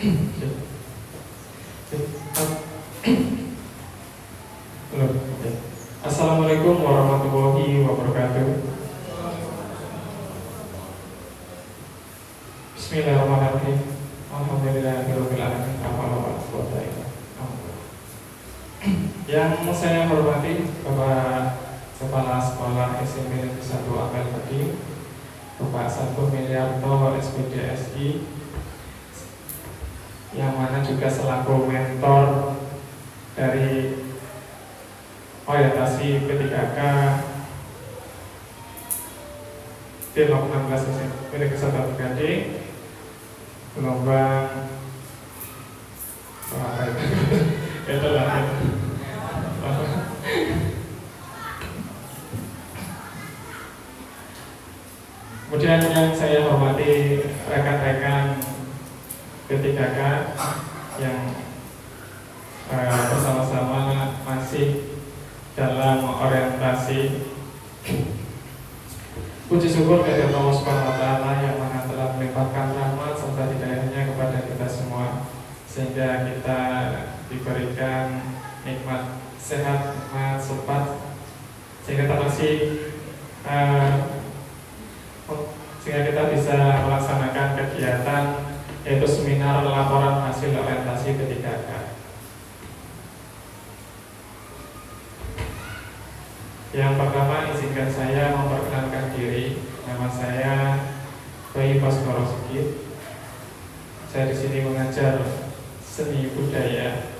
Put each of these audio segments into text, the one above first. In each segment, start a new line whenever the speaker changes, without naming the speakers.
Halo. Assalamualaikum warahmatullahi wabarakatuh. Bismillahirrahmanirrahim. Alhamdulillahirabbil alamin. Yang saya hormati Bapak Kepala Sekolah SMP Negeri 1 Apel Padi, Bapak Satu Miliarto SPDSI, yang mana juga selaku mentor dari orientasi P3K tim 16 SMP Negeri 1 Apel Padi, gelombang apa itu? Itulah. Kemudian yang saya hormati rekan-rekan P3K yang bersama-sama masih dalam orientasi. Puji syukur kepada Allah Subhanahu wa Ta'ala yang mana telah melimpahkan rahmat serta hidayahnya kepada kita semua, sehingga kita diberikan nikmat sehat, nikmat sempat, sehingga kita masih sehingga kita bisa melaksanakan kegiatan yaitu seminar laporan hasil orientasi P3K. Yang pertama, izinkan saya memperkenalkan diri. Nama saya Bayi Baskoro Sigit. Saya di sini mengajar seni budaya.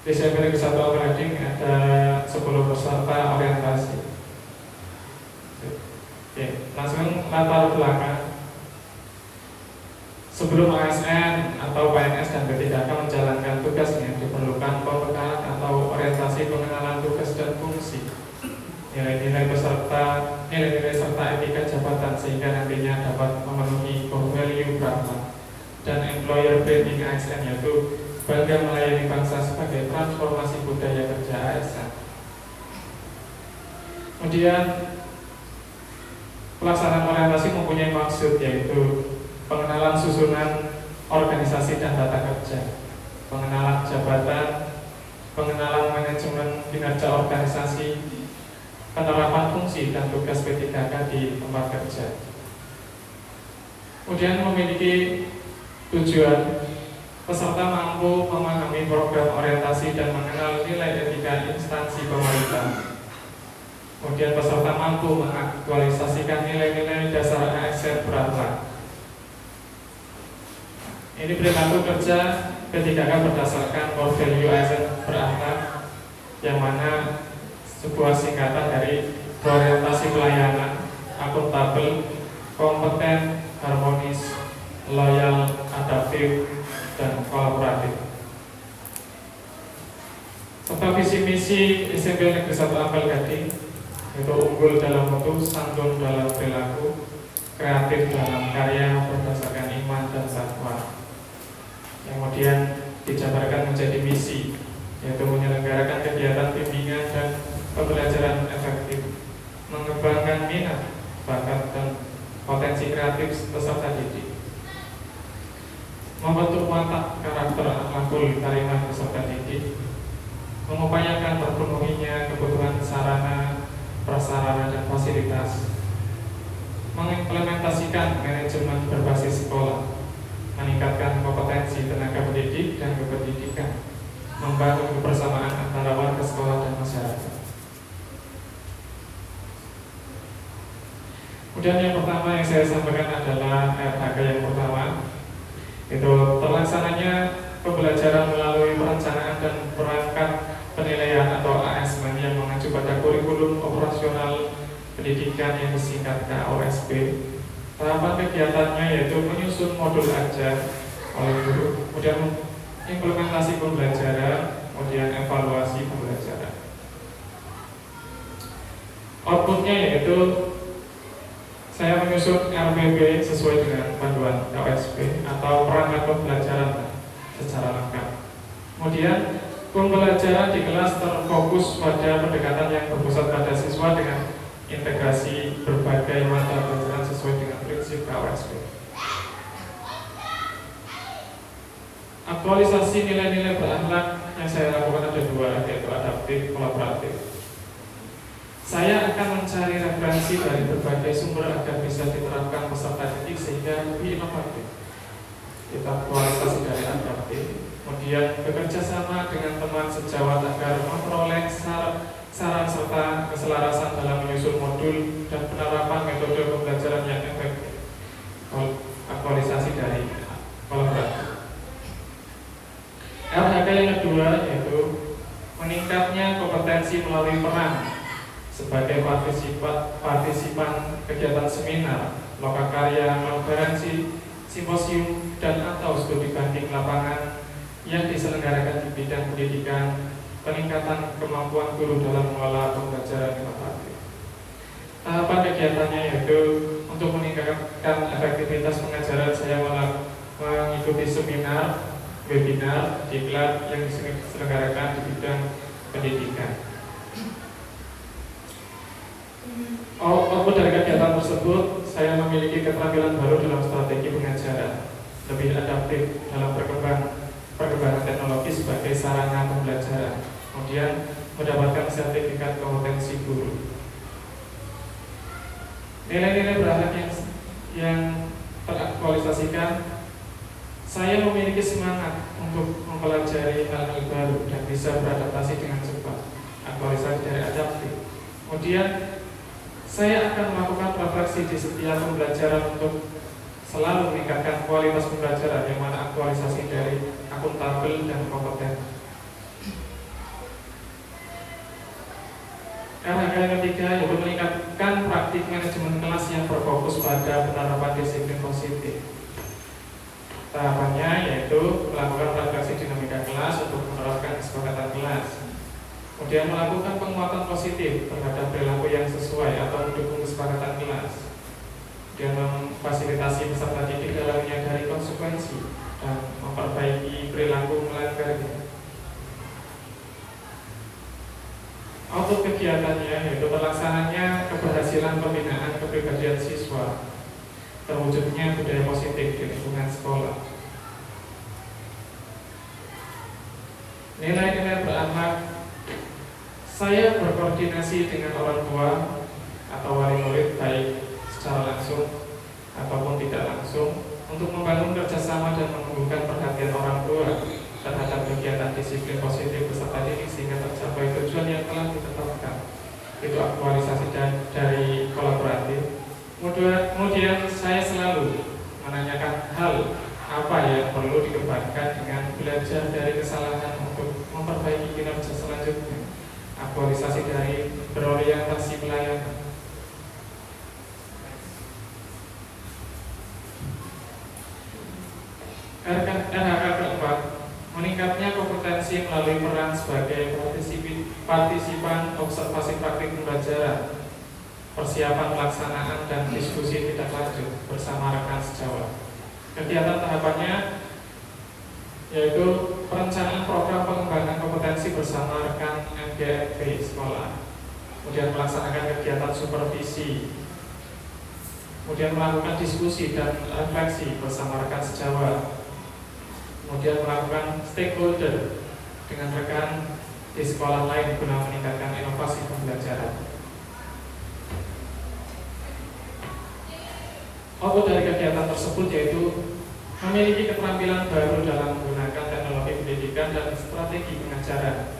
Di SMP Negeri 1 Apel Padi ada 10 peserta orientasi. Langsung latar belakang. Sebelum ASN atau PNS dan P3K menjalankan tugasnya, diperlukan pembekalan atau orientasi pengenalan tugas dan fungsi, nilai-nilai serta etika jabatan, sehingga nantinya dapat memenuhi core value Brahma dan employer branding ASN, yaitu bangga melayani bangsa sebagai transformasi budaya kerja ASN. Kemudian pelaksanaan orientasi mempunyai maksud, yaitu pengenalan susunan organisasi dan tata kerja, pengenalan jabatan, pengenalan manajemen kinerja organisasi, penerapan fungsi dan tugas P3K di tempat kerja. Kemudian memiliki tujuan, peserta mampu memahami program orientasi dan mengenal nilai etika instansi pemerintah. Kemudian peserta mampu mengaktualisasikan nilai-nilai dasar ASN berakhlak. Ini perilaku kerja P3K berdasarkan core value ASN berakhlak, yang mana sebuah singkatan dari orientasi pelayanan, akuntabel, kompeten, harmonis, loyal, adaptif, dan kolaboratif. Serta visi misi SMP Negeri 1 Apel Padi, yaitu unggul dalam mutu, santun dalam perilaku, kreatif dalam karya, berdasarkan iman dan takwa. Yang kemudian dijabarkan menjadi misi, yaitu menyelenggarakan kegiatan bimbingan dan pembelajaran efektif, mengembangkan minat, bakat, dan potensi kreatif peserta didik, membentuk watak karakter akhlakul karimah peserta didik, mengupayakan terpenuhinya kebutuhan sarana, prasarana, dan fasilitas, mengimplementasikan manajemen berbasis sekolah, meningkatkan kompetensi tenaga pendidik dan kependidikan, membangun kebersamaan antara warga sekolah dan masyarakat. Kemudian yang pertama yang saya sampaikan adalah RHK yang pertama, itu terlaksananya pembelajaran melalui perencanaan dan perangkat penilaian atau ASN yang mengacu pada kurikulum operasional pendidikan yang disingkat KOSP. Tahapan kegiatannya yaitu menyusun modul ajar oleh guru, kemudian implementasi pembelajaran, kemudian evaluasi pembelajaran. Outputnya yaitu saya menyusun RPP sesuai dengan panduan KOSP atau perangkat pembelajaran secara lengkap. Kemudian Pembelajaran di kelas terfokus pada pendekatan yang berpusat pada siswa dengan integrasi berbagai mata pelajaran sesuai dengan prinsip KWSP. Aktualisasi nilai-nilai berakhlak yang saya lakukan ada dua, yaitu adaptif, kolaboratif. Saya akan mencari referensi dari berbagai sumber agar bisa diterapkan peserta didik sehingga lebih inovatif. Kita aktualisasi dari adaptif. Kemudian bekerja sama dengan teman sejawat agar memperoleh saran serta keselarasan dalam menyusun modul dan penerapan metode pembelajaran yang efektif. Aktualisasi dari kolaboratif. LHK yang kedua yaitu meningkatnya kompetensi melalui peran sebagai partisipan kegiatan seminar, lokakarya, konferensi, simposium, dan atau studi banding lapangan yang diselenggarakan di bidang pendidikan, peningkatan kemampuan guru dalam mengelola pembelajaran inovatif. Tahapan kegiatannya yaitu untuk meningkatkan efektivitas pengajaran, saya mengikuti seminar, webinar, diklat yang diselenggarakan di bidang pendidikan. Output dari kegiatan tersebut, saya memiliki keterampilan baru dalam strategi pengajaran, lebih adaptif dalam perkembangan teknologi sebagai sarana pembelajaran, kemudian mendapatkan sertifikat kompetensi guru. Nilai-nilai berakhlak yang teraktualisasikan, saya memiliki semangat untuk mempelajari hal-hal baru dan bisa beradaptasi dengan cepat. Aktualisasi dari adaptif. Kemudian saya akan melakukan refleksi di setiap pembelajaran untuk selalu meningkatkan kualitas pembelajaran, yang mana aktualisasi dari akuntabel dan kompeten. LHK yang ketiga yaitu meningkatkan praktik manajemen kelas yang berfokus pada penerapan disiplin positif. Tahapannya yaitu melakukan refleksi dinamika kelas untuk menerapkan kesepakatan kelas, kemudian melakukan penguatan positif terhadap perilaku yang sesuai atau mendukung kesepakatan kelas, dan memfasilitasi peserta didik dalam menyadari konsekuensi dan memperbaiki perilaku melanggarnya. Output kegiatannya yaitu terlaksananya keberhasilan pembinaan kepribadian siswa, terwujudnya budaya positif di lingkungan sekolah. Nilai-nilai berakhlak, saya berkoordinasi dengan orang tua atau wali murid baik secara langsung ataupun tidak langsung untuk membangun kerjasama dan menumbuhkan perhatian orang tua terhadap kegiatan disiplin positif peserta didik sehingga tercapai tujuan yang telah ditetapkan. Itu aktualisasi dari kolaboratif. Kemudian saya selalu menanyakan hal apa yang perlu dikembangkan dengan belajar dari kesalahan untuk memperbaiki kinerja selanjutnya. Aktualisasi dari berorientasi pelayanan. LHK keempat, meningkatnya kompetensi melalui peran sebagai partisipan observasi praktik pembelajaran, persiapan pelaksanaan dan diskusi tindak lanjut bersama rekan sejawat. Kegiatan tahapannya yaitu perencanaan program pengembangan kompetensi bersama rekan MGFP sekolah, kemudian melaksanakan kegiatan supervisi, kemudian melakukan diskusi dan refleksi bersama rekan sejawat, kemudian melakukan stakeholder dengan rekan di sekolah lain guna meningkatkan inovasi pembelajaran. Output dari kegiatan tersebut yaitu memiliki keterampilan baru dalam menggunakan teknologi pendidikan dan strategi pengajaran,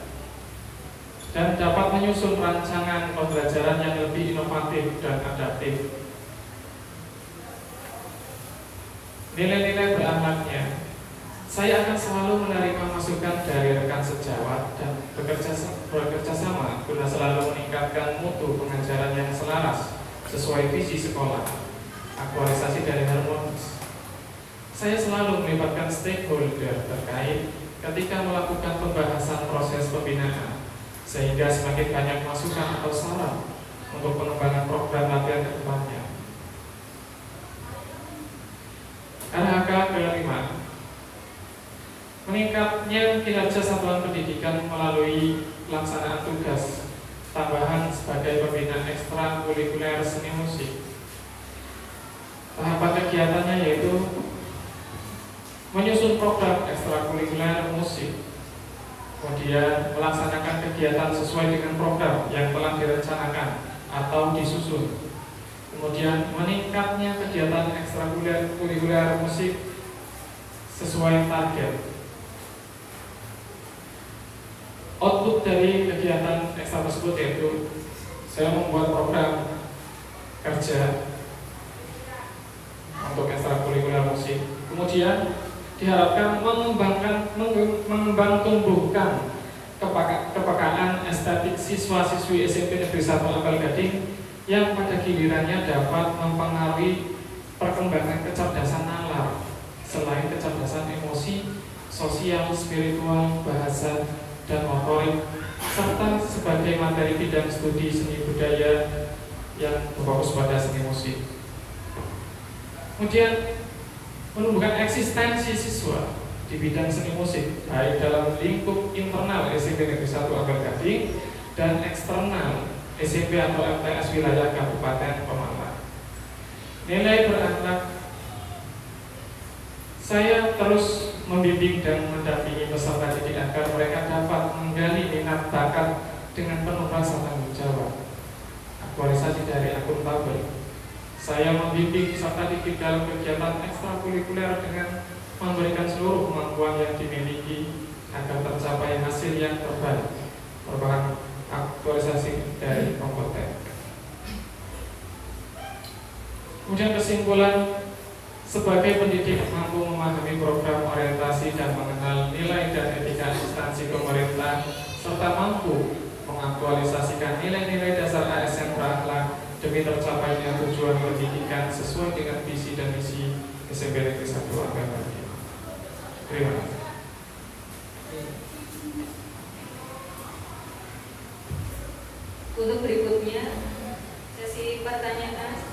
dan dapat menyusun rancangan pembelajaran yang lebih inovatif dan adaptif. Nilai-nilai berakhlaknya, saya akan selalu menerima masukan dari rekan sejawat dan bekerja sama guna selalu meningkatkan mutu pengajaran yang selaras sesuai visi sekolah. Aktualisasi dari harmonis. Saya selalu melibatkan stakeholder terkait ketika melakukan pembahasan proses pembinaan, sehingga semakin banyak masukan atau saran untuk pengembangan program latihan ke depannya. LHK kelima, meningkatnya kinerja satuan pendidikan melalui pelaksanaan tugas tambahan sebagai pembina ekstrakurikuler seni musik. Tahapan kegiatannya yaitu menyusun program ekstrakurikuler musik, kemudian melaksanakan kegiatan sesuai dengan program yang telah direncanakan atau disusun, kemudian meningkatnya kegiatan ekstrakurikuler musik sesuai target. Output dari kegiatan ekstra tersebut yaitu saya membuat program kerja untuk ekstrakurikuler musik, kemudian diharapkan mengembang tumbuhkan kepekaan estetik siswa-siswi SMP Negeri 1 Ampel Gading yang pada gilirannya dapat mempengaruhi perkembangan kecerdasan nalar selain kecerdasan emosi, sosial, spiritual, bahasa, dan motorik, serta sebagai materi bidang studi seni budaya yang berfokus pada seni musik. Kemudian menumbuhkan eksistensi siswa di bidang seni musik baik dalam lingkup internal SMP Negeri 1 Ampel Gading dan eksternal SMP atau MTS wilayah Kabupaten Pemalang. Nilai berakhlak, saya terus membimbing dan mendampingi peserta didik agar mereka dapat menggali minat bakat dengan penuh rasa tanggung jawab. Aktualisasi dari akuntabel. Saya membimbing peserta didik dalam kegiatan ekstrakurikuler dengan memberikan seluruh kemampuan yang dimiliki agar tercapai hasil yang terbaik. Merupakan aktualisasi dari kompeten. Kemudian kesimpulan, sebagai pendidik mampu memahami program orientasi dan mengenal nilai dan etika instansi pemerintah serta mampu mengaktualisasikan nilai-nilai dasar ASN berakhlak demi tercapainya tujuan pendidikan sesuai dengan visi dan misi SMP Negeri 1 Ampel Gading. Terima kasih.
Untuk berikutnya sesi pertanyaan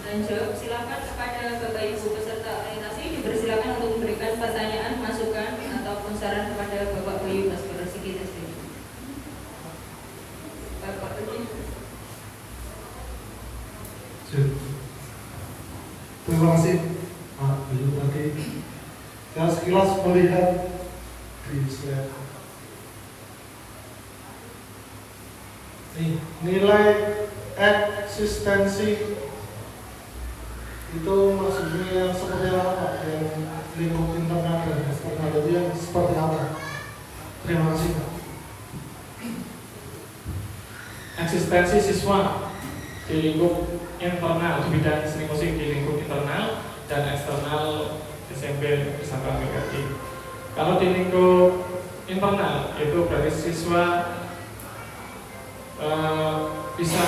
dan jawab, silakan kepada Bapak Ibu peserta orientasi dipersilakan untuk memberikan pertanyaan, masukan ataupun saran kepada Bapak Bayu Baskoro Sigit SP. Bapak Bayu.
Terima kasih Pak Bayu tadi. Saya sekilas melihat di slide nilai eksistensi itu maksudnya yang seperti apa, yang lingkup internal dan eksternal itu yang seperti apa? Terima kasih Pak.
Eksistensi siswa di lingkup internal di bidang seni musik di lingkup internal dan eksternal SMP Negeri 1 Ampel Gading. Kalau di lingkup internal itu berarti siswa bisa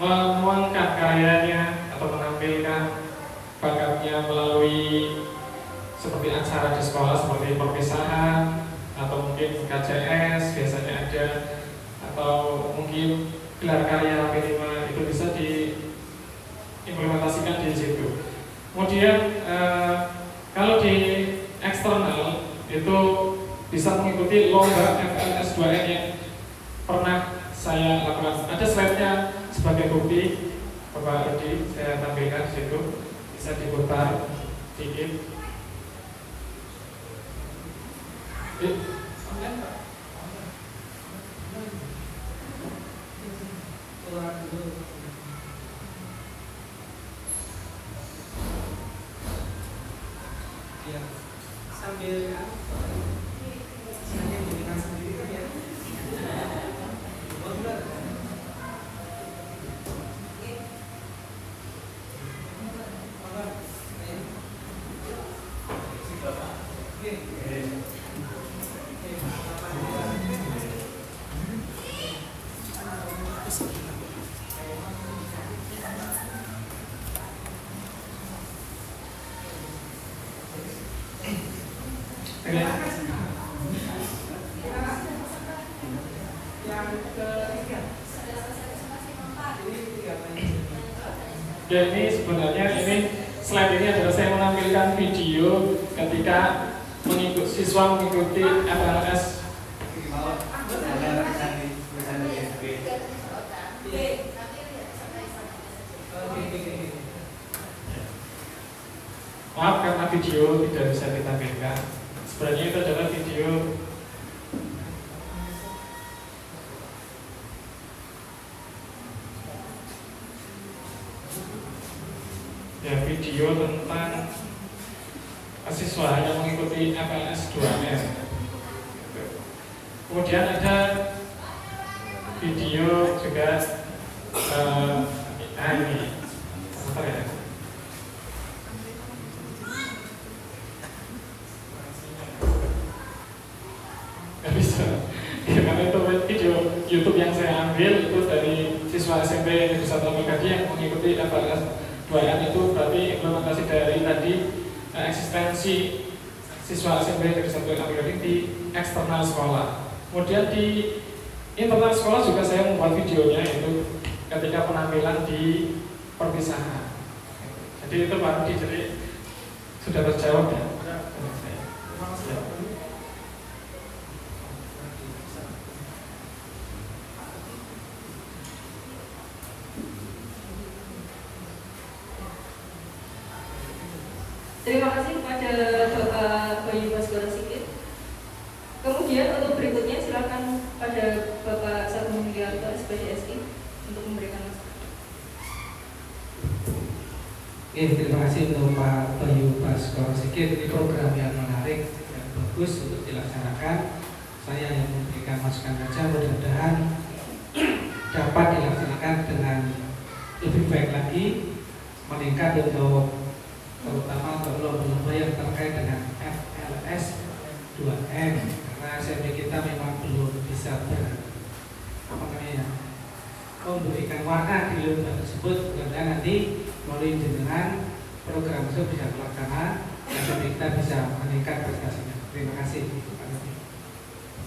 menuangkan karyanya atau menampilkan bakatnya melalui seperti acara di sekolah seperti perpisahan atau mungkin KCS biasanya ada, atau mungkin gelar karya P5 itu bisa diimplementasikan di situ. Kemudian kalau di eksternal itu bisa mengikuti lomba FLS 2N yang pernah saya lakukan. Ada slide-nya sebagai bukti, Bapak Rudi, saya tampilkan di situ. Bisa diputar sedikit.
Ya, sambil menjelaskan sendiri kan ya.
Ya, ini sebenarnya slide ini adalah saya menampilkan video ketika mengikuti siswa mengikuti FLS. Maaf karena video tidak bisa ditampilkan. Sebenarnya itu adalah video tentang siswa yang mengikuti FLS 2M. Kemudian ada video juga ini apa ya? Gak bisa. Karena itu video YouTube yang saya ambil itu dari siswa SMP Negeri 1 Pagadi yang mengikuti FLS 2M. Itu berarti implementasi dari tadi eksistensi siswa SMP Negeri 1 Pagadi di eksternal sekolah. Kemudian di internal sekolah juga saya membuat videonya, itu ketika penampilan di perpisahan. Jadi itu Pak Rudi, jadi sudah terjawab ya.
Terima kasih kepada Bapak Bayu Baskoro Sikit. Kemudian untuk berikutnya silakan pada Bapak Sagung Mulyarto SPDSI untuk memberikan masukan.
Oke, terima kasih untuk Pak Bayu Baskoro Sikit. Ini program yang menarik dan bagus untuk dilaksanakan. Saya yang memberikan masukan saja, mudah-mudahan dapat dilaksanakan dengan lebih baik lagi, meningkat untuk terutama untuk lomba yang terkait dengan FLS 2M, karena SMP kita memang belum bisa memberikan warna di lomba tersebut. Mudah-mudahan nanti melalui jenengan program itu bisa terlaksana dan SMP kita bisa meningkat prestasinya. Terima kasih.